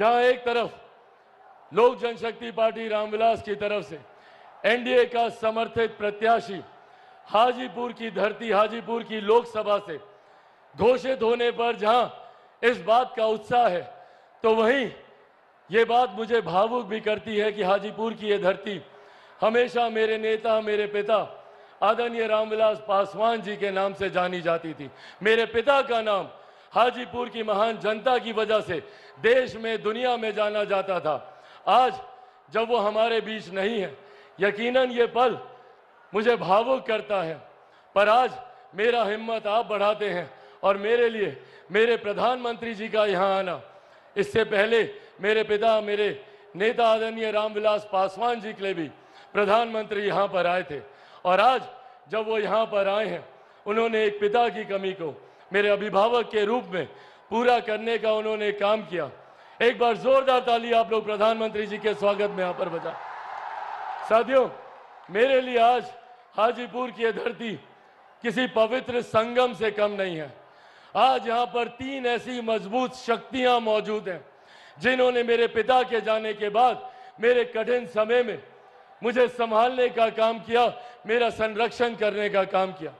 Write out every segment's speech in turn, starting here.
जहां एक तरफ लोक जनशक्ति पार्टी रामविलास की तरफ से एनडीए का समर्थित प्रत्याशी हाजीपुर की धरती, हाजीपुर की लोकसभा से घोषित होने पर जहां इस बात का उत्साह है, तो वहीं ये बात मुझे भावुक भी करती है कि हाजीपुर की ये धरती हमेशा मेरे नेता, मेरे पिता आदरणीय रामविलास पासवान जी के नाम से जानी जाती थी। मेरे पिता का नाम हाजीपुर की महान जनता की वजह से देश में, दुनिया में जाना जाता था। आज जब वो हमारे बीच नहीं है, यकीनन ये पल मुझे भावुक करता है, पर आज मेरा हिम्मत आप बढ़ाते हैं और मेरे लिए मेरे प्रधानमंत्री जी का यहाँ आना, इससे पहले मेरे पिता, मेरे नेता आदरणीय रामविलास पासवान जी के लिए भी प्रधानमंत्री यहाँ पर आए थे और आज जब वो यहाँ पर आए हैं, उन्होंने एक पिता की कमी को मेरे अभिभावक के रूप में पूरा करने का उन्होंने काम किया। एक बार जोरदार ताली आप लोग प्रधानमंत्री जी के स्वागत में यहाँ पर बजा। साथियों, मेरे लिए आज हाजीपुर की धरती किसी पवित्र संगम से कम नहीं है। आज यहाँ पर 3 ऐसी मजबूत शक्तियां मौजूद हैं जिन्होंने मेरे पिता के जाने के बाद मेरे कठिन समय में मुझे संभालने का काम किया, मेरा संरक्षण करने का काम किया।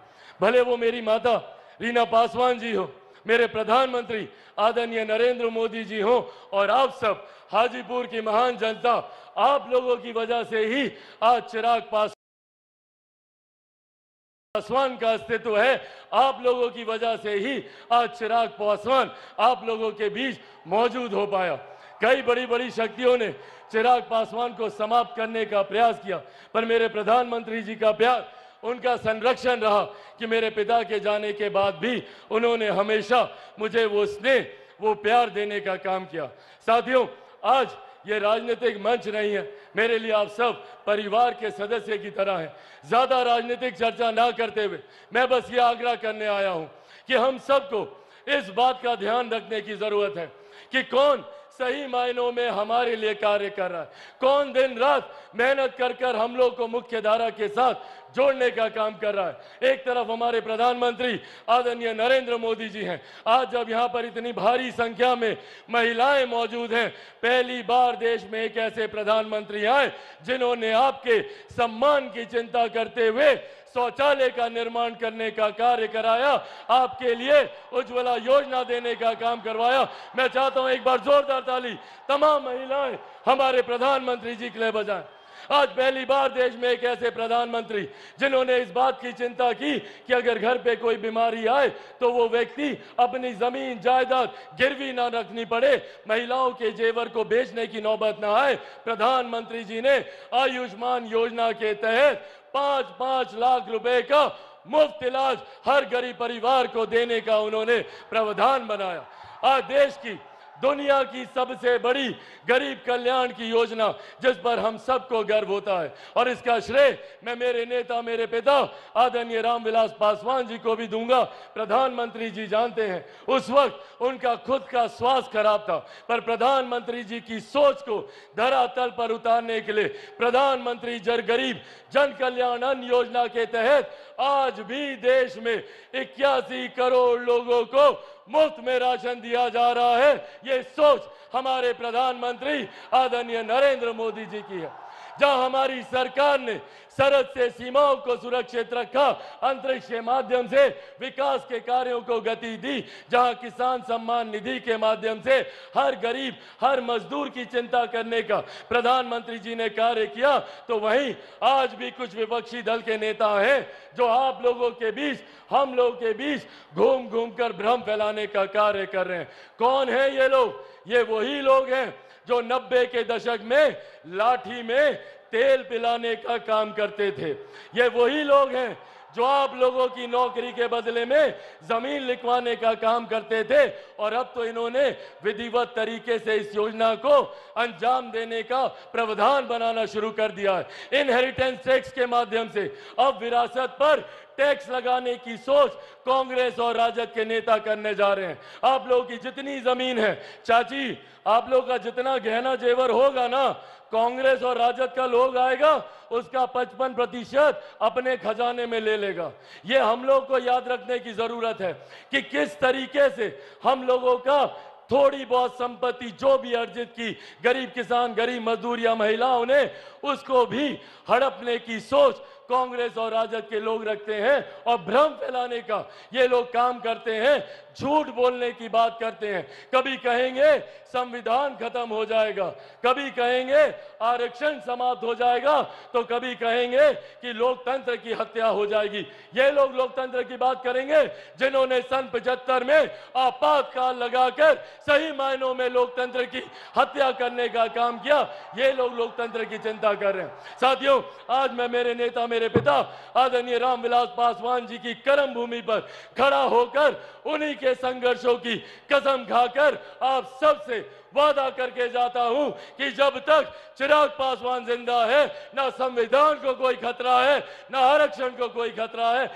भले वो मेरी माता रीना पासवान जी हो, मेरे प्रधानमंत्री आदरणीय नरेंद्र मोदी जी हो और आप सब हाजीपुर की महान जनता, आप लोगों की वजह से ही आज चिराग पासवान का अस्तित्व है। आप लोगों की वजह से ही आज चिराग पासवान आप लोगों के बीच मौजूद हो पाया। कई बड़ी बड़ी शक्तियों ने चिराग पासवान को समाप्त करने का प्रयास किया, पर मेरे प्रधानमंत्री जी का प्यार, उनका संरक्षण रहा कि मेरे पिता के जाने के बाद भी उन्होंने हमेशा मुझे वो स्नेह, वो प्यार देने का काम किया। साथियों, आज ये राजनीतिक मंच नहीं है, मेरे लिए आप सब परिवार के सदस्य की तरह हैं। ज्यादा राजनीतिक चर्चा ना करते हुए मैं बस ये आग्रह करने आया हूं कि हम सबको इस बात का ध्यान रखने की जरूरत है कि कौन सही मायनों में हमारे लिए कार्य कर रहा है, कौन दिन रात मेहनत कर कर हम लोग को मुख्य धारा के साथ जोड़ने का काम कर रहा है। एक तरफ हमारे प्रधानमंत्री आदरणीय नरेंद्र मोदी जी हैं। आज जब यहाँ पर इतनी भारी संख्या में महिलाएं मौजूद हैं, पहली बार देश में एक ऐसे प्रधानमंत्री आए जिन्होंने आपके सम्मान की चिंता करते हुए शौचालय का निर्माण करने का कार्य कराया, आपके लिए उज्ज्वला योजना देने का काम करवाया। मैं चाहता हूं एक बार जोरदार ताली तमाम महिलाएं हमारे प्रधानमंत्री जी के लिए बजाएं। आज पहली बार देश में एक ऐसे प्रधानमंत्री जिन्होंने इस बात की चिंता की कि अगर घर पे कोई बीमारी आए तो वो व्यक्ति अपनी जमीन जायदाद गिरवी ना रखनी पड़े, महिलाओं के जेवर को बेचने की नौबत ना आए। प्रधानमंत्री जी ने आयुष्मान योजना के तहत 5-5 लाख रुपए का मुफ्त इलाज हर गरीब परिवार को देने का उन्होंने प्रावधान बनाया। आज देश की, दुनिया की सबसे बड़ी गरीब कल्याण की योजना जिस पर हम सबको गर्व होता है, और इसका श्रेय मैं मेरे नेता, मेरे पिता आदरणीय रामविलास पासवान जी को भी दूंगा। प्रधानमंत्री जी जानते हैं, उस वक्त उनका खुद का स्वास्थ्य खराब था, पर प्रधानमंत्री जी की सोच को धरातल पर उतारने के लिए प्रधानमंत्री गरीब जन कल्याण अन्न योजना के तहत आज भी देश में 81 करोड़ लोगों को मुफ्त में राशन दिया जा रहा है। ये सोच हमारे प्रधानमंत्री आदरणीय नरेंद्र मोदी जी की है। जहां हमारी सरकार ने सरहद से सीमाओं को सुरक्षित रखा, अंतरिक्ष के माध्यम से विकास के कार्यों को गति दी, जहां किसान सम्मान निधि के माध्यम से हर गरीब, हर मजदूर की चिंता करने का प्रधानमंत्री जी ने कार्य किया, तो वहीं आज भी कुछ विपक्षी दल के नेता हैं जो आप लोगों के बीच, हम लोगों के बीच घूम घूम कर भ्रम फैलाने का कार्य कर रहे हैं। कौन है ये लोग? ये वही लोग हैं जो 90 के दशक में लाठी में तेल पिलाने का काम करते थे। ये वही लोग हैं जो आप लोगों की नौकरी के बदले में जमीन लिखवाने का काम करते थे, और अब तो इन्होंने विधिवत तरीके से इस योजना को अंजाम देने का प्रावधान बनाना शुरू कर दिया है। इनहेरिटेंस टैक्स के माध्यम से अब विरासत पर टैक्स लगाने की सोच कांग्रेस और राजद के नेता करने जा रहे हैं। आप लोगों की जितनी जमीन है, चाची, आप लोगों का जितना गहना जेवर होगा ना, कांग्रेस और राजद का लोग आएगा उसका 55% अपने खजाने में ले लेगा। ये हम लोग को याद रखने की जरूरत है कि किस तरीके से हम लोगों का थोड़ी बहुत संपत्ति जो भी अर्जित की गरीब किसान, गरीब मजदूर या महिलाओं ने, उसको भी हड़पने की सोच कांग्रेस और राजद के लोग रखते हैं और भ्रम फैलाने का ये लोग काम करते हैं, झूठ बोलने की बात करते हैं। कभी कहेंगे संविधान खत्म हो जाएगा, कभी कहेंगे आरक्षण समाप्त हो जाएगा, तो कभी कहेंगे कि लोकतंत्र की हत्या हो जाएगी। ये लोग लोकतंत्र की बात करेंगे जिन्होंने सन 75 में आपातकाल लगाकर सही मायनों में लोकतंत्र की हत्या करने का काम किया। ये लोग लोकतंत्र की चिंता कर रहे हैं। साथियों, आज मैं मेरे नेता, मेरे पिता आदरणीय रामविलास पासवान जी की कर्म भूमि पर खड़ा होकर उन्हीं के संघर्षों की कसम खाकर आप सबसे वादा करके जाता हूं कि जब तक चिराग पासवान जिंदा है, ना संविधान को कोई खतरा है, ना आरक्षण को कोई खतरा है।